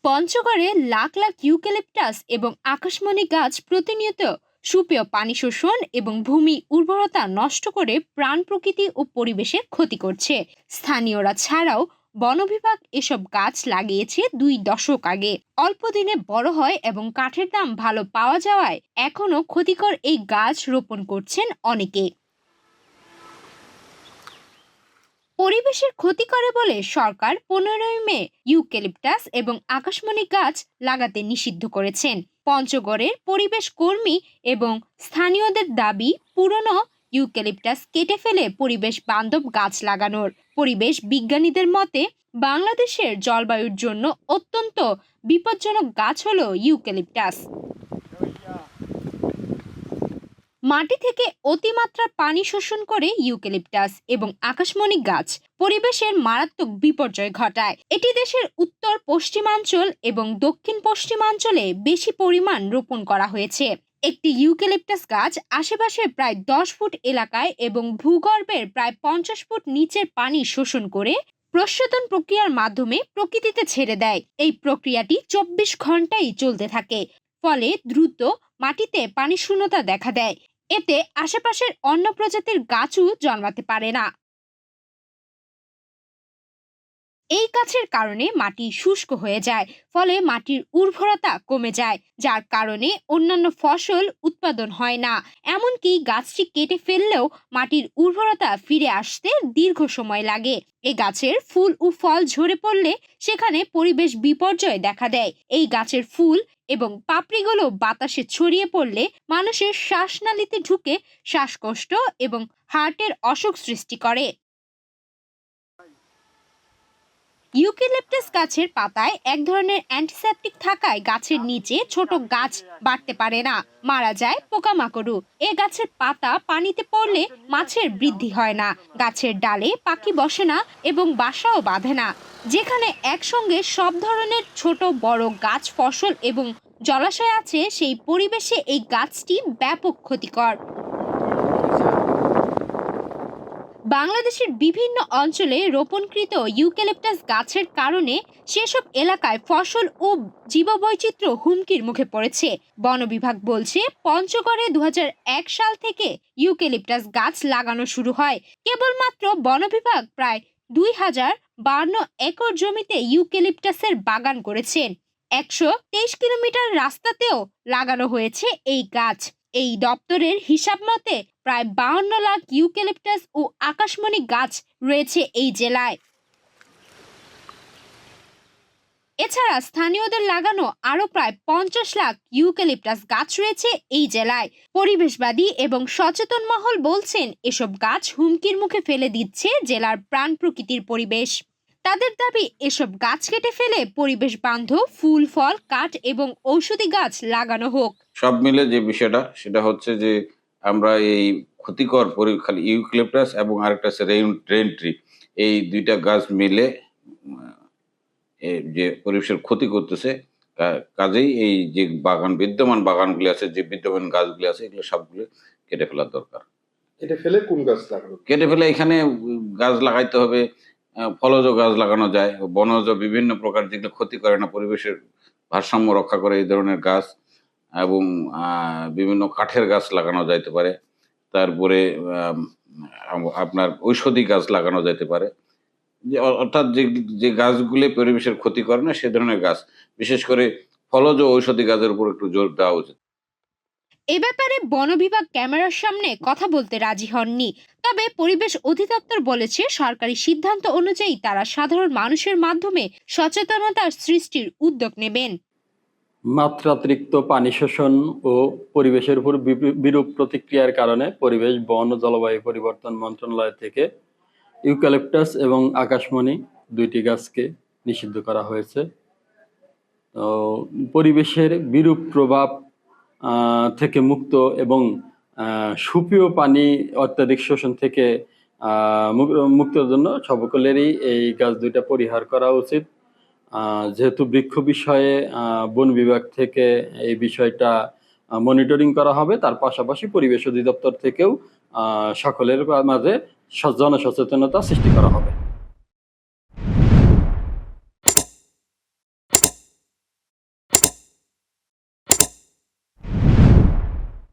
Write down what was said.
পঞ্চগড়ে লাখ লাখ ইউক্যালিপটাস এবং আকাশমণি গাছ প্রতিনিয়ত সুপেয় পানি শোষণ এবং ভূমি উর্বরতা নষ্ট করে প্রাণ প্রকৃতি ও পরিবেশের ক্ষতি করছে। স্থানীয়রা ছাড়াও বন বিভাগ এসব গাছ লাগিয়েছে 2 দশক আগে। অল্প দিনে বড় হয় এবং কাঠের দাম ভালো পাওয়া যাওয়ায় এখনো ক্ষতিকর এই গাছ রোপণ করছেন অনেকে। পরিবেশের ক্ষতি করে বলে সরকার 15ই মে ইউক্যালিপটাস এবং আকাশমণি গাছ লাগাতে নিষিদ্ধ করেছেন। পঞ্চগড়ের পরিবেশ কর্মী এবং স্থানীয়দের দাবি, পুরনো ইউক্যালিপটাস কেটে ফেলে পরিবেশ বান্ধব গাছ লাগানোর। পরিবেশ বিজ্ঞানীদের মতে বাংলাদেশের জলবায়ুর জন্য অত্যন্ত বিপজ্জনক গাছ হলো ইউক্যালিপটাস। মাটি থেকে অতিমাত্রা পানি শোষণ করে ইউক্যালিপটাস এবং আকাশমণি গাছ পরিবেশের মারাত্মক বিপর্যয় ঘটায়। এটি দেশের উত্তর পশ্চিমাঞ্চল এবং দক্ষিণ পশ্চিমাঞ্চলে বেশি পরিমাণ রোপণ করা হয়েছে। একটি ইউক্যালিপটাস গাছ আশেপাশের প্রায় 10 ফুট এলাকায় এবং ভূগর্ভের প্রায় 50 ফুট নিচের পানি শোষণ করে প্রস্রবণ প্রক্রিয়ার মাধ্যমে প্রকৃতিতে ছেড়ে দেয়। এই প্রক্রিয়াটি 24 ঘন্টাই চলতে থাকে, ফলে দ্রুত মাটিতে পানি শূন্যতা দেখা দেয়। এতে আশেপাশের অন্য প্রজাতির গাছও জন্মাতে পারে না। এই গাছের কারণে মাটি শুষ্ক হয়ে যায়, ফলে মাটির উর্বরতা কমে যায়, যার কারণে অন্যান্য ফসল উৎপাদন হয় না। এমনকি গাছটি কেটে ফেললেও মাটির উর্বরতা ফিরে আসতে দীর্ঘ সময় লাগে। এই গাছের ফুল ও ফল ঝরে পড়লে সেখানে পরিবেশ বিপর্যয় দেখা দেয়। এই গাছের ফুল এবং পাপড়িগুলো বাতাসে ছড়িয়ে পড়লে মানুষের শ্বাসনালীতে ঢুকে শ্বাসকষ্ট এবং হার্টের অসুখ সৃষ্টি করে। ইউক্যালিপটাস গাছের পাতায় এক ধরনের অ্যান্টিসেপটিক থাকায় গাছের নিচে ছোট গাছ বাড়তে পারে না, মারা যায় পোকামাকড়ও। এ গাছের পাতা পানিতে পড়লে মাছের বৃদ্ধি হয় না, গাছের ডালে পাখি বসে না এবং বাসাও বাঁধে না। যেখানে একসঙ্গে সব ধরনের ছোট বড় গাছ, ফসল এবং জলাশয় আছে, সেই পরিবেশে এই গাছটি ব্যাপক ক্ষতিকর। বাংলাদেশের বিভিন্ন অঞ্চলে রোপণকৃত ইউক্যালিপটাস গাছের কারণে সেসব এলাকায় ফসল ও জীববৈচিত্র্য হুমকির মুখে পড়েছে। বন বিভাগ বলছে, পঞ্চগড়ে 2001 সাল থেকে ইউক্যালিপটাস গাছ লাগানো শুরু হয়। কেবলমাত্র বন বিভাগ প্রায় 2052 একর জমিতে ইউক্যালিপটাসের বাগান করেছেন। 123 কিলোমিটার রাস্তাতেও লাগানো হয়েছে এই গাছ। এই দপ্তরের হিসাব মতে প্রায় 52 লাখ ইউক্যালিপটাস ও আকাশমণি গাছ রয়েছে এই জেলায়। এছাড়া স্থানীয়দের লাগানো আরো প্রায় 50 লাখ ইউক্যালিপটাস গাছ রয়েছে এই জেলায়। পরিবেশবাদী এবং সচেতন মহল বলছেন, এসব গাছ হুমকির মুখে ফেলে দিচ্ছে জেলার প্রাণ প্রকৃতির পরিবেশ। তাদের দাবি, এসব গাছ কেটে ফেলে পরিবেশ বান্ধব ফুল, ফল, কাঠ এবং ঔষধি গাছ লাগানো হোক। সব মিলে যে বিষয়টা সেটা হচ্ছে যে আমরা এই ক্ষতিকর খালি ইউক্যালিপটাস এবং আরেকটা আছে রেইন ট্রি, এই দুইটা গাছ মিলে যে পরিবেশের ক্ষতি করতেছে। কাজেই এই যে বিদ্যমান বাগানগুলি আছে, যে বিদ্যমান গাছগুলি আছে, এগুলো সবগুলো কেটে ফেলার দরকার। কেটে ফেলে কোন গাছ লাগানো? কেটে ফেলে এখানে গাছ লাগাইতে হবে, ফলজ গাছ লাগানো যায়, বনজ বিভিন্ন প্রকার যেগুলো ক্ষতি করে না, পরিবেশের ভারসাম্য রক্ষা করে এই ধরনের গাছ, এবং বিভিন্ন কাঠের গাছ লাগানো যাইতে পারে। তারপরে আপনার ঔষধি গাছ লাগানো যাইতে পারে, যে অর্থাৎ যে গাছগুলি পরিবেশের ক্ষতি করে না সে ধরনের গাছ, বিশেষ করে ফলজ ঔষধি গাছের উপর একটু জোর দেওয়া উচিত। এ ব্যাপারে বন বিভাগ ক্যামেরার সামনে কথা বলতে রাজি হননি। তবে পরিবেশ অধিদপ্তর বলেছে, সরকারি সিদ্ধান্ত অনুযায়ী তারা সাধারণ মানুষের মাধ্যমে সচেতনতার সৃষ্টির উদ্যোগ নেবেন। মাত্রাতিরিক্ত পানি শোষণ ও পরিবেশের উপর বিরূপ প্রতিক্রিয়ার কারণে পরিবেশ, বন ও জলবায়ু পরিবর্তন মন্ত্রণালয় থেকে ইউক্যালিপটাস এবং আকাশমণি দুইটি গাছকে নিষিদ্ধ করা হয়েছে। পরিবেশের বিরূপ প্রভাব থেকে মুক্ত এবং সুপেয় পানি অত্যাধিক শোষণ থেকে মুক্তের জন্য সকলেরই এই গাছ দুইটা পরিহার করা উচিত। যেহেতু বৃক্ষ বিষয়ে বন বিভাগ থেকে এই বিষয়টা মনিটরিং করা হবে, তার পাশাপাশি পরিবেশ অধিদপ্তর থেকেও সকলের মাঝে জনসচেতনতা সৃষ্টি করা হবে।